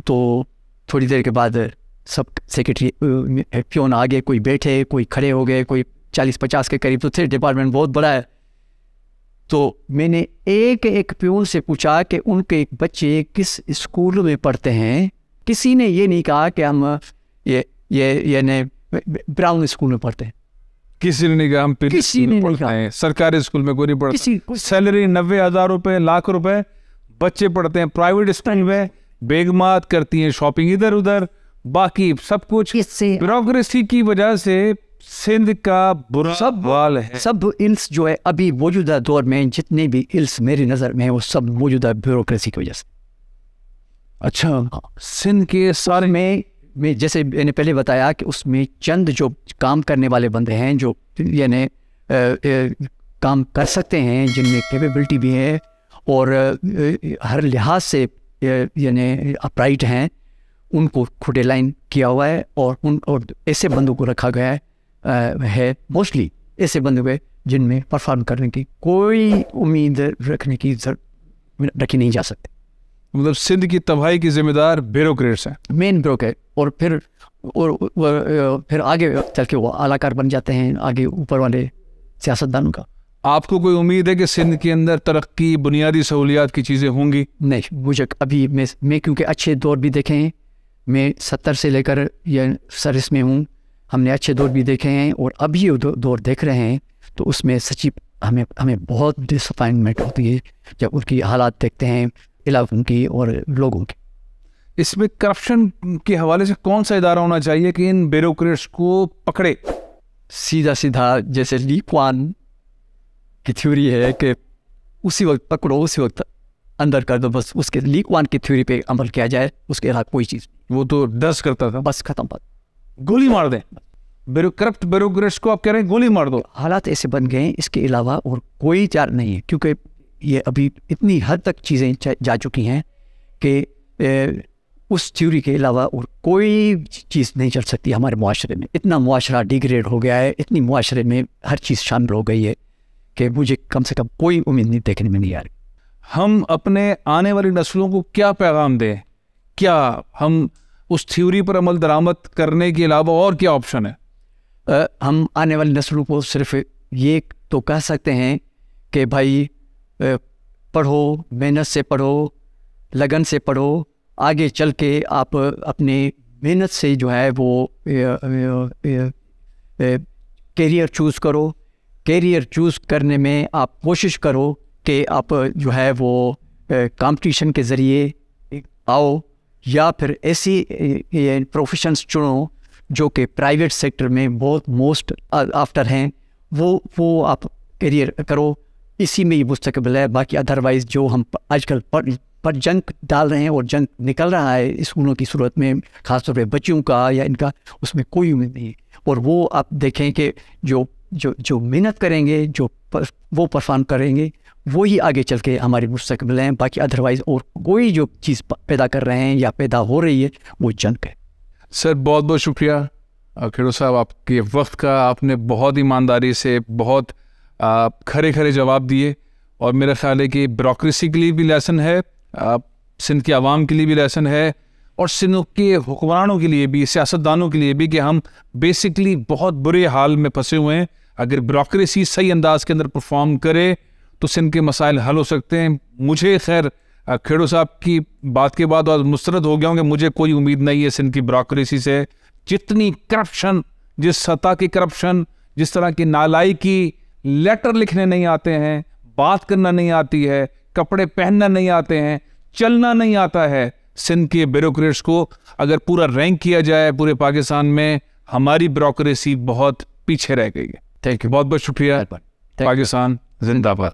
तो थोड़ी देर के बाद सब सेक्रेटरी पियोन आ गए, कोई बैठे, कोई खड़े हो गए, कोई 40-50 के करीब तो थे, डिपार्टमेंट बहुत बड़ा है। तो मैंने एक एक पियोन से पूछा कि उनके बच्चे किस स्कूल में पढ़ते हैं। किसी ने ये नहीं कहा कि हम ये ब्राउन स्कूल में पढ़ते हैं, किसी ने नहीं कहा हम किसी ने नहीं कहा सरकारी स्कूल में कोई नहीं पढ़ता। सैलरी 90,000 रुपए, लाख रुपए, बच्चे पढ़ते हैं प्राइवेट स्कूल में, बेगमात करती हैं शॉपिंग इधर उधर, बाकी सब कुछ ब्यूरोक्रेसी की वजह से सिंध का बुरा हाल है। सब इल्स जो है अभी मौजूदा दौर में जितने भी इल्स मेरी नज़र में वो सब मौजूदा ब्यूरोक्रेसी की वजह से। अच्छा, सिंध के सारे में जैसे मैंने पहले बताया कि उसमें चंद जो काम करने वाले बंदे हैं जो यानी काम कर सकते हैं, जिनमें कैपेबिलिटी भी है और हर लिहाज से यानी अपराइट हैं, उनको खुदे लाइन किया हुआ है और ऐसे बंदों को रखा गया है मोस्टली ऐसे बंदों को जिनमें परफॉर्म करने की कोई उम्मीद रखी नहीं जा सकती। मतलब सिंध की तबाही की जिम्मेदार ब्यूरोक्रेट्स हैं, मेन ब्यूरोक्रेट, और फिर आगे चल के वो आलाकार बन जाते हैं, आगे ऊपर वाले सियासतदानों का। आपको कोई उम्मीद है कि सिंध के अंदर तरक्की, बुनियादी सहूलियात की चीज़ें होंगी? नहीं, मुझे अभी मैं क्योंकि अच्छे दौर भी देखे हैं, मैं 70 से लेकर ये सर्विस में हूँ, हमने अच्छे दौर भी देखे हैं और अभी ये दौर देख रहे हैं, तो उसमें सच्ची हमें बहुत डिसअपॉइंटमेंट होती है जब उनकी हालात देखते हैं इलाकों की और लोगों की। इसमें करप्शन के हवाले से कौन सा इदारा होना चाहिए कि इन ब्यूरोक्रेट्स को पकड़े? सीधा जैसे ली क्वान की थ्योरी है कि उसी वक्त पकड़ो, उसी वक्त अंदर कर दो, बस उसके ली क्वान की थ्योरी पे अमल किया जाए, उसके अलावा कोई चीज़। वो तो 10 करता था, बस खत्म बात। गोली मार दें, करप्ट ब्यूरोक्रेट्स को आप कह रहे हैं गोली मार दो। हालात ऐसे बन गए हैं, इसके अलावा और कोई चार नहीं है, क्योंकि ये अभी इतनी हद तक चीज़ें जा चुकी हैं कि उस थ्योरी के अलावा और कोई चीज़ नहीं चल सकती हमारे मुआशरे में। इतना मुआशरा डिग्रेड हो गया है, इतनी मुआशरे में हर चीज़ शामिल हो गई है कि मुझे कम से कम कोई उम्मीद नहीं देखने में नहीं आ रही। हम अपने आने वाली नस्लों को क्या पैगाम दें? क्या हम उस थ्योरी पर अमल दरामद करने के अलावा और क्या ऑप्शन है? हम आने वाली नस्लों को सिर्फ ये तो कह सकते हैं कि भाई पढ़ो, मेहनत से पढ़ो, लगन से पढ़ो, आगे चल के आप अपने मेहनत से जो है वो कैरियर चूज़ करो। कैरियर चूज़ करने में आप कोशिश करो कि आप जो है वो कंपटीशन के ज़रिए आओ, या फिर ऐसी प्रोफेशंस चुनो जो कि प्राइवेट सेक्टर में बहुत मोस्ट आफ्टर हैं, वो आप करियर करो, इसी में ही मुस्तकबिल है। बाकी अदरवाइज़ जो हम आजकल पर जंक डाल रहे हैं और जंक निकल रहा है स्कूलों की सूरत में, ख़ासतौर पे बच्चों का या इनका, उसमें कोई उम्मीद नहीं है। और वो आप देखें कि जो मेहनत करेंगे, वो परफॉर्म करेंगे, वो ही आगे चल के हमारी मुस्तकबिल हैं। बाकी अदरवाइज़ और कोई जो चीज़ पैदा कर रहे हैं या पैदा हो रही है वो जंक है। सर बहुत बहुत शुक्रिया खेड़ू साहब आपके वक्त का। आपने बहुत ईमानदारी से बहुत खरे खरे जवाब दिए, और मेरा ख्याल है कि ब्यूरोक्रेसी के लिए भी लेसन है, सिंध के आवाम के लिए भी लेसन है, और सिंध के हुक्मरानों के लिए भी, सियासतदानों के लिए भी, कि हम बेसिकली बहुत बुरे हाल में फंसे हुए हैं। अगर ब्यूरोक्रेसी सही अंदाज के अंदर परफॉर्म करे तो सिंध के मसाइल हल हो सकते हैं। मुझे खैर खेड़ू साहब की बात के बाद और मुस्तरद हो गया हूँ कि मुझे कोई उम्मीद नहीं है सिंध की ब्यूरोक्रेसी से। जितनी करप्शन, जिस सतह की करप्शन, जिस तरह की नालायकी, लेटर लिखने नहीं आते हैं, बात करना नहीं आती है, कपड़े पहनना नहीं आते हैं, चलना नहीं आता है, सिंध के ब्यूरोक्रेट्स को अगर पूरा रैंक किया जाए पूरे पाकिस्तान में, हमारी ब्यूरोक्रेसी बहुत पीछे रह गई है। थैंक यू, बहुत बहुत शुक्रिया। पाकिस्तान जिंदाबाद।